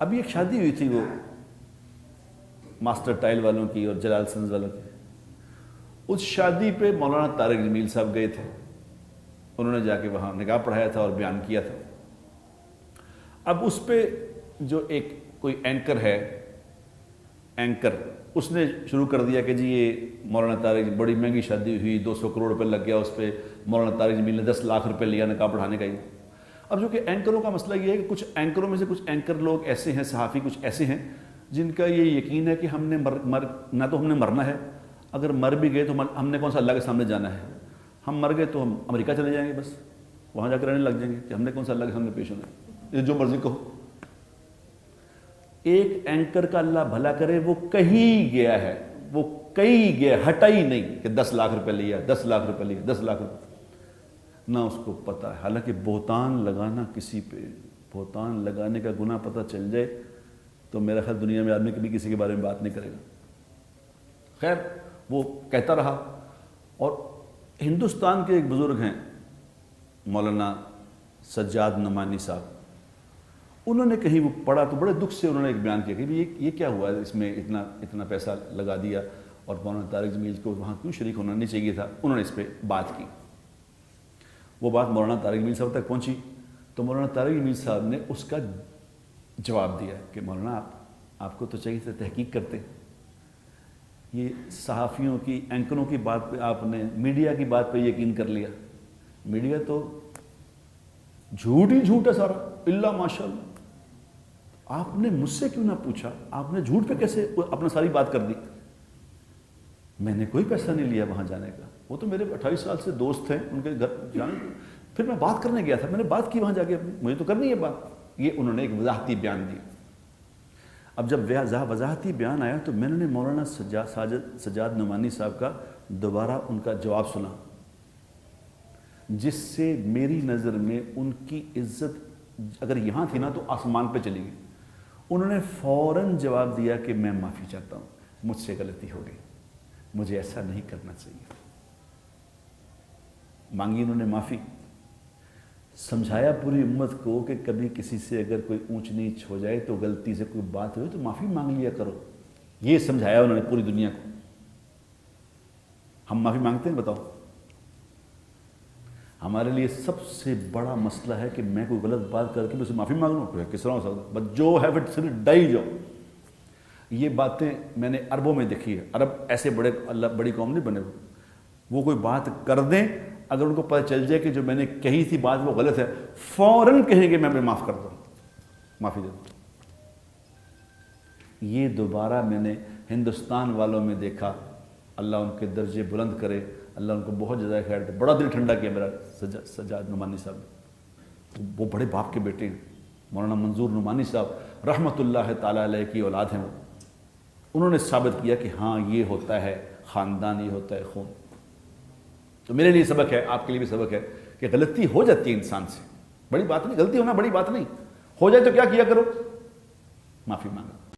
ابھی ایک شادی ہوئی تھی وہ ماسٹر ٹائل والوں کی اور جلال سنز والوں کی. اس شادی پہ مولانا طارق جمیل صاحب گئے تھے. انہوں نے جا کے وہاں نکاح پڑھایا تھا اور بیان کیا تھا. اب اس پہ جو ایک کوئی اینکر ہے، اینکر، اس نے شروع کر دیا کہ جی یہ مولانا طارق بڑی مہنگی شادی ہوئی، 200 کروڑ روپے لگ گیا اس پہ، مولانا طارق جمیل نے 10 لاکھ روپے لیا نکاح پڑھانے کا ہی. اب جو کہ اینکروں کا مسئلہ یہ ہے کہ کچھ اینکروں میں سے کچھ اینکر لوگ ایسے ہیں، صحافی کچھ ایسے ہیں جن کا یہ یقین ہے کہ ہم نے نہ تو ہم نے مرنا ہے، اگر مر بھی گئے تو ہم نے کون سا اللہ کے سامنے جانا ہے. ہم مر گئے تو ہم امریکہ چلے جائیں گے، بس وہاں جا کر رہنے لگ جائیں گے کہ ہم نے کون سا اللہ کے سامنے پیش ہونا ہے، یہ جو مرضی کہو. ایک اینکر کا اللہ بھلا کرے وہ کہیں گیا ہے، وہ کہیں گیا، ہٹا ہی نہیں کہ 10 لاکھ روپے لیا، 10 لاکھ روپے لیا، 10 لاکھ روپے، نہ اس کو پتہ ہے. حالانکہ بہتان لگانا، کسی پہ بہتان لگانے کا گناہ پتہ چل جائے تو میرا خیال دنیا میں آدمی کبھی کسی کے بارے میں بات نہیں کرے گا. خیر وہ کہتا رہا. اور ہندوستان کے ایک بزرگ ہیں مولانا سجاد نعمانی صاحب، انہوں نے کہیں وہ پڑھا تو بڑے دکھ سے انہوں نے ایک بیان کیا کہ یہ کیا ہوا ہے، اس میں اتنا پیسہ لگا دیا اور مولانا طارق جمیل کو وہاں کیوں شریک ہونا نہیں چاہیے تھا. انہوں نے اس پہ بات کی. وہ بات مولانا طارق جمیل صاحب تک پہنچی تو مولانا طارق جمیل صاحب نے اس کا جواب دیا کہ مولانا آپ کو تو چاہیے تھا تحقیق کرتے. یہ صحافیوں کی، اینکروں کی بات پہ آپ نے، میڈیا کی بات پہ یقین کر لیا. میڈیا تو جھوٹ ہی جھوٹ ہے سارا، اللہ ماشاء اللہ. آپ نے مجھ سے کیوں نہ پوچھا؟ آپ نے جھوٹ پہ کیسے اپنا ساری بات کر دی؟ میں نے کوئی پیسہ نہیں لیا وہاں جانے کا. وہ تو میرے 28 سال سے دوست تھے، ان کے گھر جانے. پھر میں بات کرنے گیا تھا، میں نے بات کی وہاں جا کے، مجھے تو کرنی ہے بات. یہ انہوں نے ایک وضاحتی بیان دی. اب جب وضاحتی بیان آیا تو میں نے مولانا سجاد نعمانی صاحب کا دوبارہ ان کا جواب سنا، جس سے میری نظر میں ان کی عزت اگر یہاں تھی نا تو آسمان پہ چلی گئی. انہوں نے فوراً جواب دیا کہ میں معافی چاہتا ہوں، مجھ سے غلطی ہو گئی، مجھے ایسا نہیں کرنا چاہیے. مانگی انہوں نے معافی. سمجھایا پوری امت کو کہ کبھی کسی سے اگر کوئی اونچ نیچ ہو جائے تو غلطی سے کوئی بات ہوئے تو معافی مانگ لیا کرو. یہ سمجھایا انہوں نے پوری دنیا کو. ہم معافی مانگتے ہیں؟ بتاؤ. ہمارے لیے سب سے بڑا مسئلہ ہے کہ میں کوئی غلط بات کر کے اسے معافی مانگ لوں. کس طرح ہو سکتا؟ بٹ جو ہے اٹ صرف ڈائی جاؤ. یہ باتیں میں نے عربوں میں دیکھی ہے. عرب ایسے بڑی قوم نہیں بنے. وہ کوئی بات کر دیں، اگر ان کو پتہ چل جائے کہ جو میں نے کہی تھی بات وہ غلط ہے، فوراً کہیں گے میں معاف کر دوں، معافی دے دوں. یہ دوبارہ میں نے ہندوستان والوں میں دیکھا. اللہ ان کے درجے بلند کرے، اللہ ان کو بہت جزائے خیر دے. بڑا دل ٹھنڈا کیا میرا سجاد نعمانی صاحب. وہ بڑے باپ کے بیٹے ہیں، مولانا منظور نعمانی صاحب رحمۃ اللہ تعالیٰ علیہ کی اولاد ہیں. وہ انہوں نے ثابت کیا کہ ہاں یہ ہوتا ہے خاندان، یہ ہوتا ہے خون. تو میرے لیے سبق ہے، آپ کے لیے بھی سبق ہے کہ غلطی ہو جاتی ہے انسان سے، بڑی بات نہیں. غلطی ہونا بڑی بات نہیں. ہو جائے تو کیا کیا کرو؟ معافی مانگو.